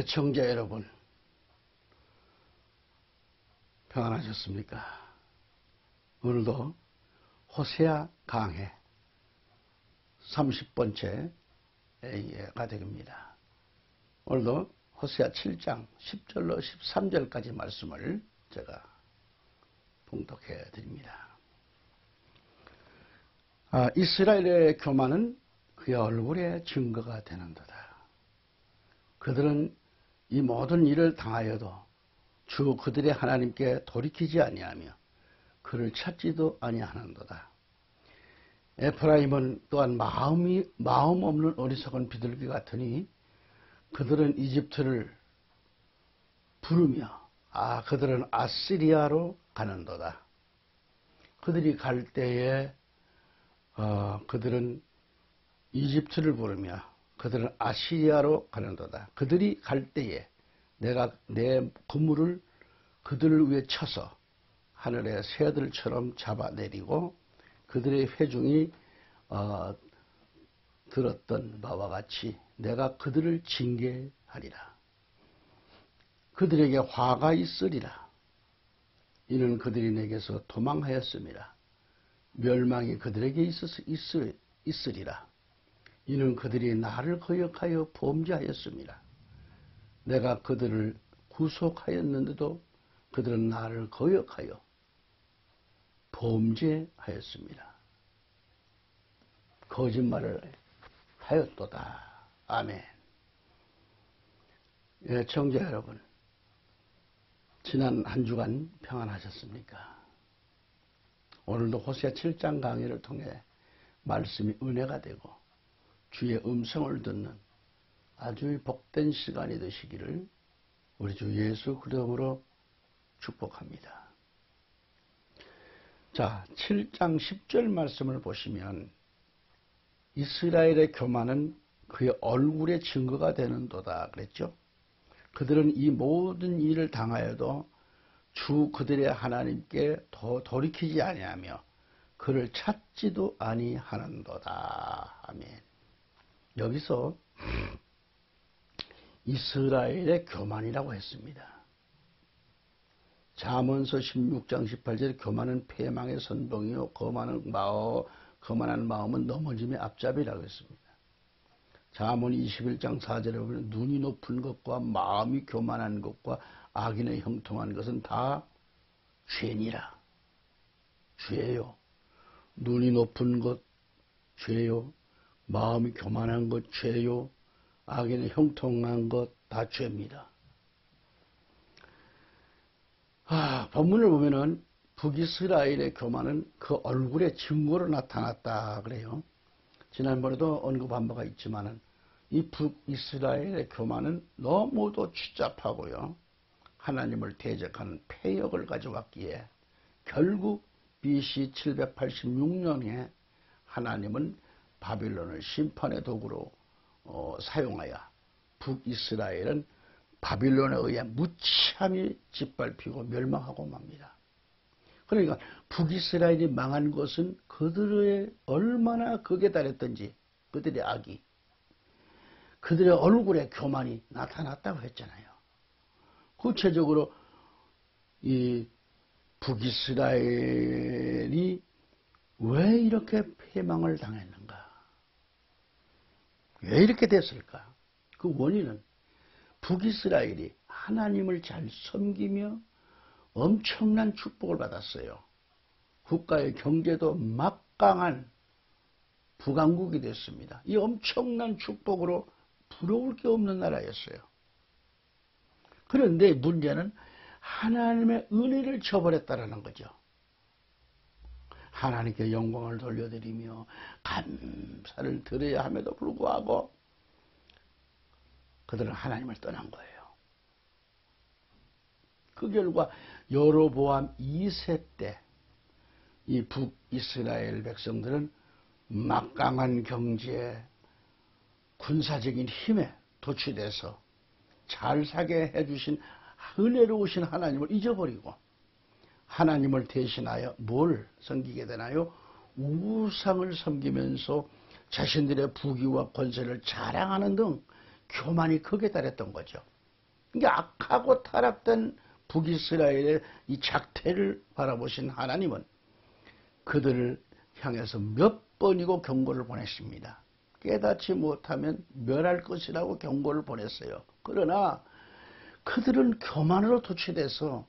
애청자 여러분, 평안하셨습니까? 오늘도 호세아 강해 30번째 가정입니다. 오늘도 호세아 7장 10절로 13절까지 말씀을 제가 봉독해 드립니다. 이스라엘의 교만은 그의 얼굴에 증거가 되는도다. 그들은 이 모든 일을 당하여도 주 그들의 하나님께 돌이키지 아니하며 그를 찾지도 아니하는도다. 에프라임은 또한 마음 없는 어리석은 비둘기 같으니 그들은 이집트를 부르며 그들은 아시리아로 가는도다. 그들이 갈 때에 그들은 이집트를 부르며 그들은 아시리아로 가는도다. 그들이 갈 때에 내가 내 그물을 그들을 위해 쳐서 하늘의 새들처럼 잡아내리고 그들의 회중이 들었던 바와 같이 내가 그들을 징계하리라. 그들에게 화가 있으리라. 이는 그들이 내게서 도망하였음이라. 멸망이 그들에게 있으리라. 이는 그들이 나를 거역하여 범죄하였음이라. 내가 그들을 구속하였는데도 그들은 나를 거역하여 범죄하였습니다. 거짓말을 하였도다. 아멘. 애청자 여러분, 지난 한 주간 평안하셨습니까? 오늘도 호세아 7장 강의를 통해 말씀이 은혜가 되고 주의 음성을 듣는 아주 복된 시간이 되시기를 우리 주 예수 그리스도로 축복합니다. 자, 7장 10절 말씀을 보시면 이스라엘의 교만은 그의 얼굴의 증거가 되는도다 그랬죠. 그들은 이 모든 일을 당하여도 주 그들의 하나님께 돌이키지 아니하며 그를 찾지도 아니하는도다. 아멘. 여기서 이스라엘의 교만이라고 했습니다. 잠언서 16장 18절에 교만은 패망의 선봉이요 거만한 마음은 넘어짐의 앞잡이라고 했습니다. 잠언 21장 4절에 보면 눈이 높은 것과 마음이 교만한 것과 악인의 형통한 것은 다 죄니라. 죄요. 눈이 높은 것 죄요. 마음이 교만한 것 죄요. 악인의 형통한 것 다 죄입니다. 본문을 보면은 북이스라엘의 교만은 그 얼굴의 증거로 나타났다 그래요. 지난번에도 언급한 바가 있지만은 이 북이스라엘의 교만은 너무도 추잡하고요. 하나님을 대적하는 패역을 가져왔기에 결국 BC 786년에 하나님은 바빌론을 심판의 도구로 사용하여 북이스라엘은 바빌론에 의해 무참히 짓밟히고 멸망하고 맙니다. 그러니까 북이스라엘이 망한 것은 그들의 얼마나 극에 달했던지 그들의 악이 그들의 얼굴에 교만이 나타났다고 했잖아요. 구체적으로 이 북이스라엘이 왜 이렇게 패망을 당했는가? 왜 이렇게 됐을까? 그 원인은 북이스라엘이 하나님을 잘 섬기며 엄청난 축복을 받았어요. 국가의 경제도 막강한 부강국이 됐습니다. 이 엄청난 축복으로 부러울 게 없는 나라였어요. 그런데 문제는 하나님의 은혜를 저버렸다는 거죠. 하나님께 영광을 돌려드리며 감사를 드려야 함에도 불구하고 그들은 하나님을 떠난 거예요. 그 결과 여로보암 2세 때 이 북이스라엘 백성들은 막강한 경제에 군사적인 힘에 도취돼서 잘 사게 해주신 은혜로우신 하나님을 잊어버리고 하나님을 대신하여 뭘 섬기게 되나요? 우상을 섬기면서 자신들의 부귀와 권세를 자랑하는 등 교만이 극에 달했던 거죠. 이게 악하고 타락된 북이스라엘의 이 작태를 바라보신 하나님은 그들을 향해서 몇 번이고 경고를 보냈습니다. 깨닫지 못하면 멸할 것이라고 경고를 보냈어요. 그러나 그들은 교만으로 도취돼서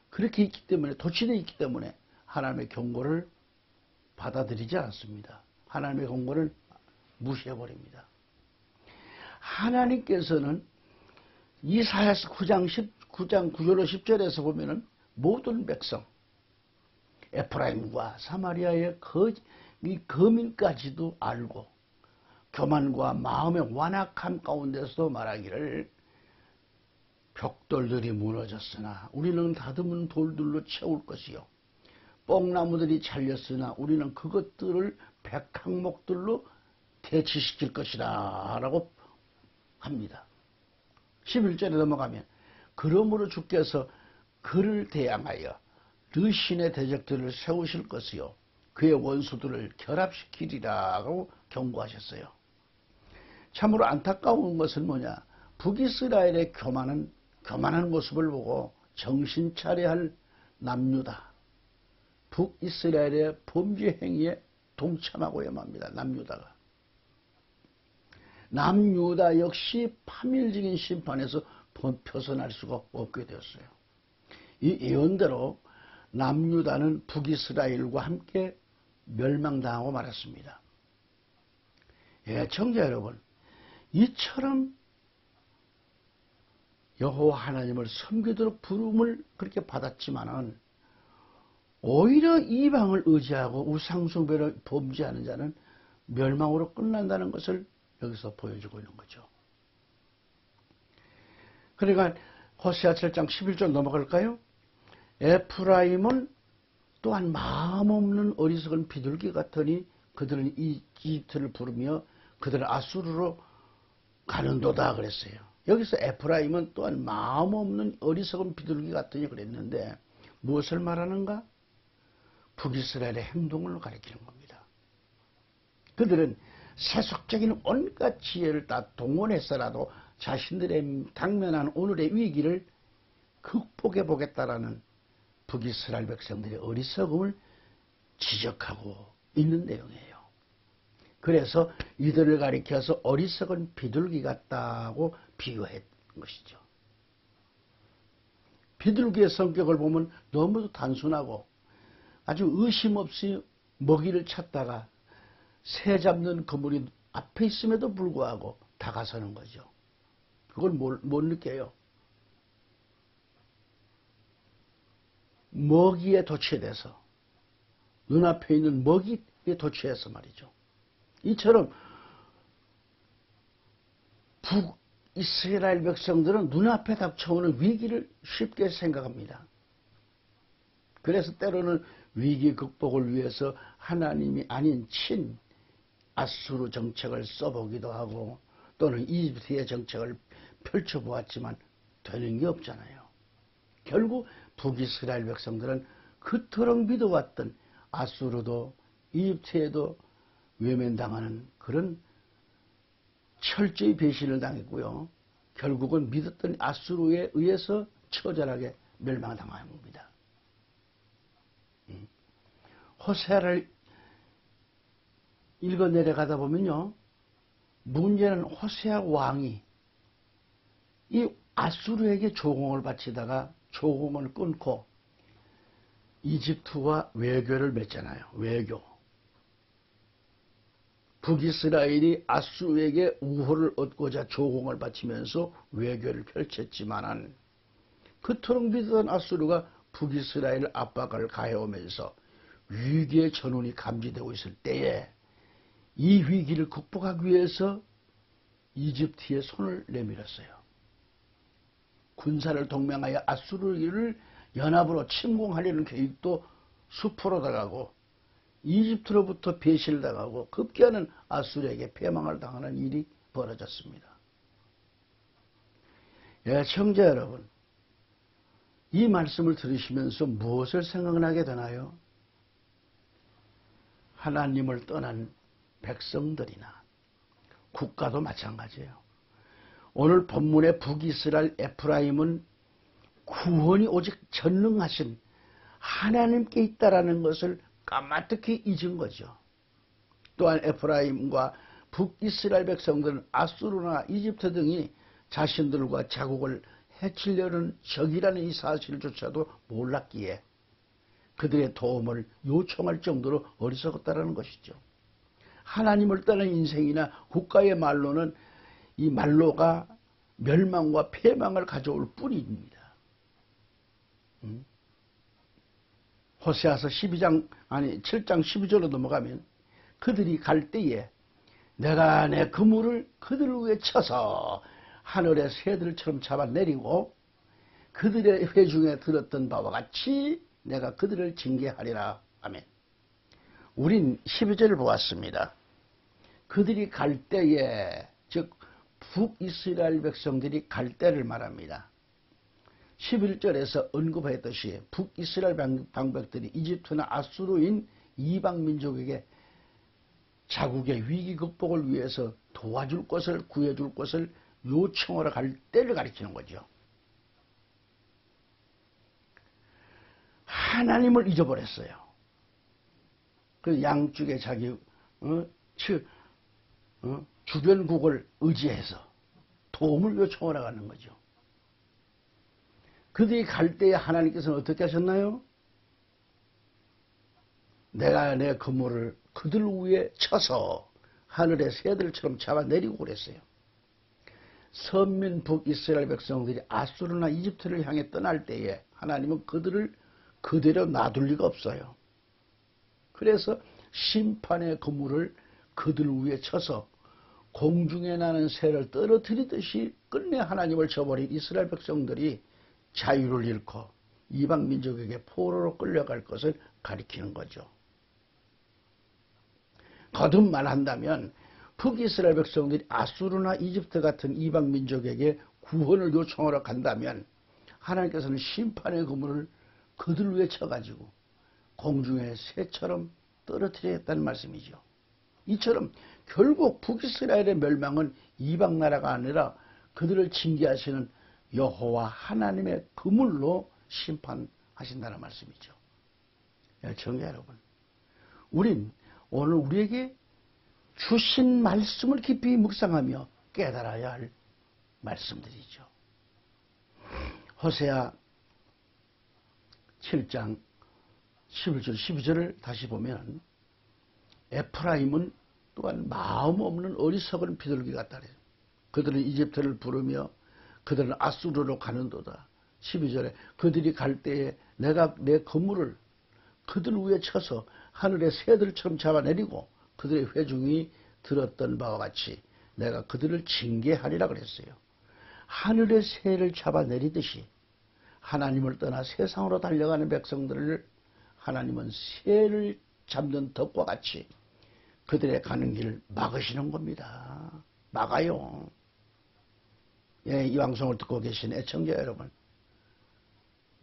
그렇게 있기 때문에, 도취되어 있기 때문에 하나님의 경고를 받아들이지 않았습니다. 하나님의 경고를 무시해버립니다. 하나님께서는 이사야서 9장 9절로 10절에서 보면은 모든 백성, 에프라임과 사마리아의 이 거민까지도 알고 교만과 마음의 완악함 가운데서도 말하기를 벽돌들이 무너졌으나 우리는 다듬은 돌들로 채울 것이요 뽕나무들이 잘렸으나 우리는 그것들을 백항목들로 대치시킬 것이다 라고 합니다. 11절에 넘어가면 그러므로 주께서 그를 대항하여 르신의 대적들을 세우실 것이요 그의 원수들을 결합시키리라고 경고하셨어요. 참으로 안타까운 것은 뭐냐, 북이스라엘의 교만한 모습을 보고 정신 차려야 할 남유다, 북이스라엘의 범죄 행위에 동참하고야만 합니다. 남유다 역시 파멸적인 심판에서 벗어날 수가 없게 되었어요. 이 예언대로 남유다는 북이스라엘과 함께 멸망당하고 말았습니다. 예, 청자 여러분, 이처럼 여호와 하나님을 섬기도록 부름을 그렇게 받았지만은 오히려 이방을 의지하고 우상숭배를 범죄하는 자는 멸망으로 끝난다는 것을 여기서 보여주고 있는 거죠. 그러니까 호세아 7장 11절 넘어갈까요? 에프라임은 또한 마음 없는 어리석은 비둘기 같으니 그들은 이집트를 부르며 그들은 아수르로 가는도다 그랬어요. 여기서 에프라임은 또한 마음 없는 어리석은 비둘기 같으니 그랬는데 무엇을 말하는가? 북이스라엘의 행동을 가리키는 겁니다. 그들은 세속적인 온갖 지혜를 다 동원해서라도 자신들의 당면한 오늘의 위기를 극복해 보겠다라는 북이스라엘 백성들의 어리석음을 지적하고 있는 내용이에요. 그래서 이들을 가리켜서 어리석은 비둘기 같다고 비유했던 것이죠. 비둘기의 성격을 보면 너무도 단순하고 아주 의심 없이 먹이를 찾다가 새 잡는 그물이 앞에 있음에도 불구하고 다가서는 거죠. 그걸 못 느껴요. 먹이에 도취돼서, 눈앞에 있는 먹이에 도취해서 말이죠. 이처럼 북이스라엘 백성들은 눈앞에 닥쳐오는 위기를 쉽게 생각합니다. 그래서 때로는 위기 극복을 위해서 하나님이 아닌 친 아수르 정책을 써보기도 하고 또는 이집트의 정책을 펼쳐보았지만 되는 게 없잖아요. 결국 북이스라엘 백성들은 그토록 믿어왔던 아수르도 이집트에도 외면당하는 그런 철저히 배신을 당했고요. 결국은 믿었던 아수르에 의해서 처절하게 멸망당한 겁니다. 호세아를 읽어 내려가다 보면요, 문제는 호세아 왕이 이 아수르에게 조공을 바치다가 조공을 끊고 이집트와 외교를 맺잖아요. 외교. 북이스라엘이 아수르에게 우호를 얻고자 조공을 바치면서 외교를 펼쳤지만은 그토록 믿던 아수르가 북이스라엘 압박을 가해오면서 위기의 전운이 감지되고 있을 때에 이 위기를 극복하기 위해서 이집트에 손을 내밀었어요. 군사를 동맹하여 아수르를 연합으로 침공하려는 계획도 수포로 당하고 이집트로부터 배신을 당하고 급기야는 아수르에게 패망을 당하는 일이 벌어졌습니다. 예, 청자 여러분, 이 말씀을 들으시면서 무엇을 생각나게 되나요? 하나님을 떠난 백성들이나 국가도 마찬가지예요. 오늘 본문의 북이스라엘 에프라임은 구원이 오직 전능하신 하나님께 있다라는 것을 까마득히 잊은 거죠. 또한 에프라임과 북이스라엘 백성들은 아수르나 이집트 등이 자신들과 자국을 해치려는 적이라는 이 사실조차도 몰랐기에 그들의 도움을 요청할 정도로 어리석었다는 것이죠. 하나님을 떠난 인생이나 국가의 말로는 이 말로가 멸망과 패망을 가져올 뿐입니다. 호세아서 7장 12절로 넘어가면 그들이 갈 때에 내가 내 그물을 그들 위에 쳐서 하늘의 새들처럼 잡아내리고 그들의 회중에 들었던 바와 같이 내가 그들을 징계하리라. 아멘. 우린 12절을 보았습니다. 그들이 갈 때에, 즉 북이스라엘 백성들이 갈 때를 말합니다. 11절에서 언급했듯이 북이스라엘 방백들이 이집트나 아수르인 이방민족에게 자국의 위기 극복을 위해서 도와줄 것을, 구해줄 것을 요청하러 갈 때를 가리키는 거죠. 하나님을 잊어버렸어요. 그 양쪽에 자기 주변국을 의지해서 도움을 요청하러 가는 거죠. 그들이 갈 때에 하나님께서는 어떻게 하셨나요? 내가 내 그물을 그들 위에 쳐서 하늘의 새들처럼 잡아내리고 그랬어요. 선민 북이스라엘 백성들이 아수르나 이집트를 향해 떠날 때에 하나님은 그들을 그대로 놔둘 리가 없어요. 그래서 심판의 그물을 그들 위에 쳐서 공중에 나는 새를 떨어뜨리듯이 끝내 하나님을 저버린 이스라엘 백성들이 자유를 잃고 이방 민족에게 포로로 끌려갈 것을 가리키는 거죠. 거듭 말한다면 북이스라엘 백성들이 아수르나 이집트 같은 이방 민족에게 구원을 요청하러 간다면 하나님께서는 심판의 그물을 그들 위에 쳐가지고 공중의 새처럼 떨어뜨리겠다는 말씀이죠. 이처럼 결국 북이스라엘의 멸망은 이방 나라가 아니라 그들을 징계하시는 여호와 하나님의 그물로 심판하신다는 말씀이죠. 청자 여러분, 우린 오늘 우리에게 주신 말씀을 깊이 묵상하며 깨달아야 할 말씀들이죠. 호세아 7장 11절 12절을 다시 보면 에프라임은 또한 마음 없는 어리석은 비둘기 같다. 그들은 이집트를 부르며 그들은 아수르로 가는도다. 12절에 그들이 갈 때에 내가 내 그물을 그들 위에 쳐서 하늘의 새들처럼 잡아내리고 그들의 회중이 들었던 바와 같이 내가 그들을 징계하리라 그랬어요. 하늘의 새를 잡아내리듯이 하나님을 떠나 세상으로 달려가는 백성들을 하나님은 새를 잡는 덫과 같이 그들의 가는 길을 막으시는 겁니다. 막아요. 예, 이 방송을 듣고 계신 애청자 여러분,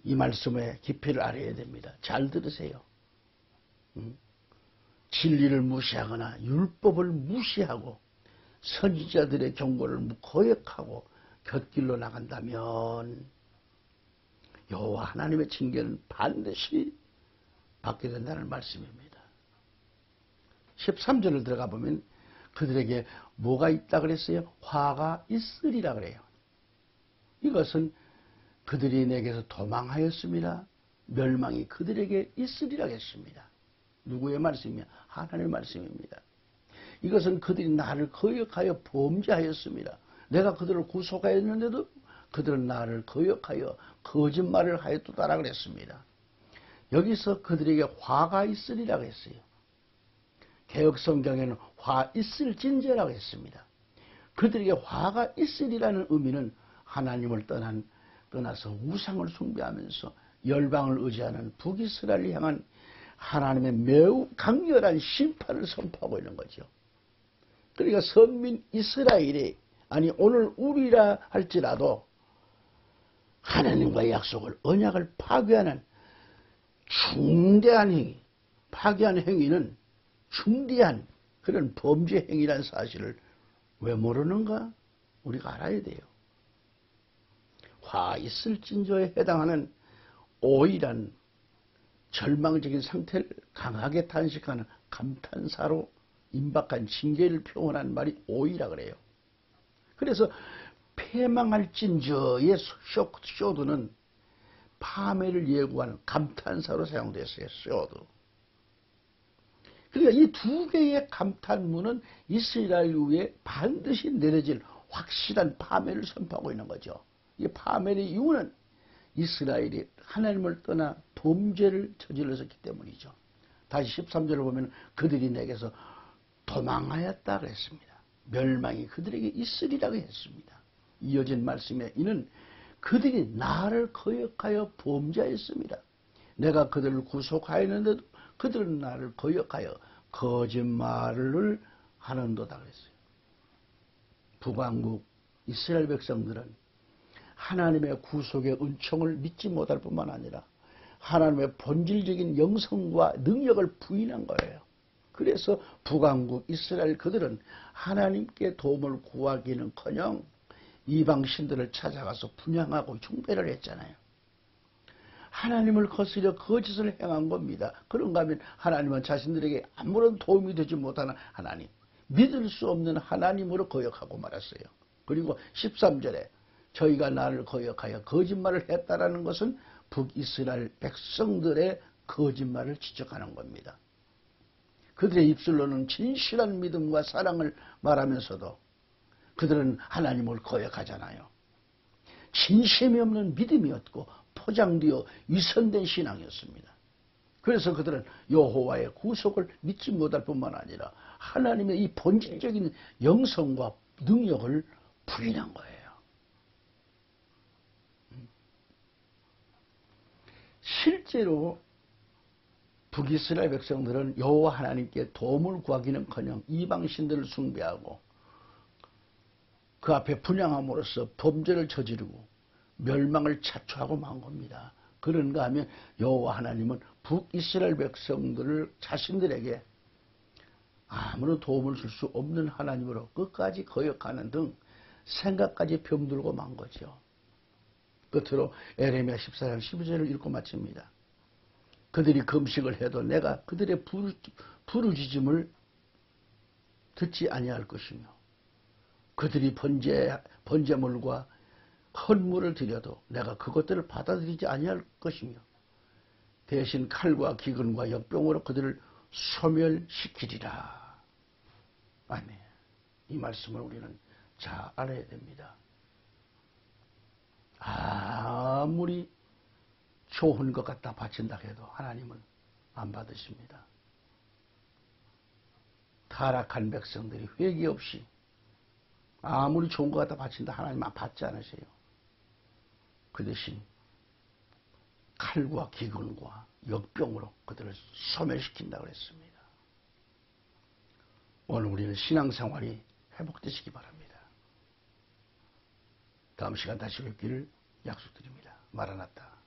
이 말씀의 깊이를 알아야 됩니다. 잘 들으세요. 진리를 무시하거나 율법을 무시하고 선지자들의 경고를 거역하고 곁길로 나간다면 여호와 하나님의 징계는 반드시 받게 된다는 말씀입니다. 13절을 들어가 보면 그들에게 뭐가 있다 그랬어요? 화가 있으리라 그래요. 이것은 그들이 내게서 도망하였습니다. 멸망이 그들에게 있으리라 했습니다. 누구의 말씀이냐? 하나님의 말씀입니다. 이것은 그들이 나를 거역하여 범죄하였습니다. 내가 그들을 구속하였는데도 그들은 나를 거역하여 거짓말을 하였도다라 그랬습니다. 여기서 그들에게 화가 있으리라고 했어요. 개혁성경에는 화 있을진저라고 했습니다. 그들에게 화가 있으리라는 의미는 하나님을 떠나서 우상을 숭배하면서 열방을 의지하는 북이스라엘을 향한 하나님의 매우 강렬한 심판을 선포하고 있는 거죠. 그러니까 선민 이스라엘이, 아니 오늘 우리라 할지라도 하나님과의 약속을, 언약을 파괴하는 중대한 행위, 파괴하는 행위는 중대한 그런 범죄 행위라는 사실을 왜 모르는가? 우리가 알아야 돼요. 화 있을 징조에 해당하는 오이란 절망적인 상태를 강하게 탄식하는 감탄사로 임박한 징계를 표현한 말이 오이라 그래요. 그래서 패망할 징조의 쇼드는 파멸을 예고하는 감탄사로 사용됐어요. 쇼드. 그러니까 이 두 개의 감탄문은 이스라엘 위에 반드시 내려질 확실한 파멸을 선포하고 있는 거죠. 이 파멸의 이유는 이스라엘이 하나님을 떠나 범죄를 저질렀기 때문이죠. 다시 13절을 보면 그들이 내게서 도망하였다 그랬습니다. 멸망이 그들에게 있으리라고 했습니다. 이어진 말씀에 이는 그들이 나를 거역하여 범죄했습니다. 내가 그들을 구속하였는데도 그들은 나를 거역하여 거짓말을 하는도다 그랬어요. 북왕국 이스라엘 백성들은 하나님의 구속의 은총을 믿지 못할 뿐만 아니라 하나님의 본질적인 영성과 능력을 부인한 거예요. 그래서 북왕국 이스라엘 그들은 하나님께 도움을 구하기는커녕 이방 신들을 찾아가서 분향하고 숭배를 했잖아요. 하나님을 거스려 거짓을 행한 겁니다. 그런가 하면 하나님은 자신들에게 아무런 도움이 되지 못하는 하나님, 믿을 수 없는 하나님으로 거역하고 말았어요. 그리고 13절에 저희가 나를 거역하여 거짓말을 했다라는 것은 북이스라엘 백성들의 거짓말을 지적하는 겁니다. 그들의 입술로는 진실한 믿음과 사랑을 말하면서도 그들은 하나님을 거역하잖아요. 진심이 없는 믿음이었고 포장되어 위선된 신앙이었습니다. 그래서 그들은 여호와의 구속을 믿지 못할 뿐만 아니라 하나님의 이 본질적인 영성과 능력을 부인한 거예요. 실제로 북이스라엘 백성들은 여호와 하나님께 도움을 구하기는커녕 이방 신들을 숭배하고 그 앞에 분향함으로써 범죄를 저지르고 멸망을 자초하고 만 겁니다. 그런가 하면 여호와 하나님은 북이스라엘 백성들을 자신들에게 아무런 도움을 줄 수 없는 하나님으로 끝까지 거역하는 등 생각까지 병들고 만 거죠. 끝으로 에레미야 14장 12절을 읽고 마칩니다. 그들이 금식을 해도 내가 그들의 부르짖음을 듣지 아니할 것이며 그들이 번제물과 헌물을 드려도 내가 그것들을 받아들이지 아니할 것이며 대신 칼과 기근과 역병으로 그들을 소멸시키리라. 아멘. 이 말씀을 우리는 잘 알아야 됩니다. 아무리 좋은 것 갖다 바친다 해도 하나님은 안 받으십니다. 타락한 백성들이 회개 없이 아무리 좋은 것 갖다 바친다 하나님 안 받지 않으세요. 그 대신 칼과 기근과 역병으로 그들을 소멸시킨다고 했습니다. 오늘 우리는 신앙생활이 회복되시기 바랍니다. 다음 시간 다시 뵙기를 약속드립니다. 마라나타.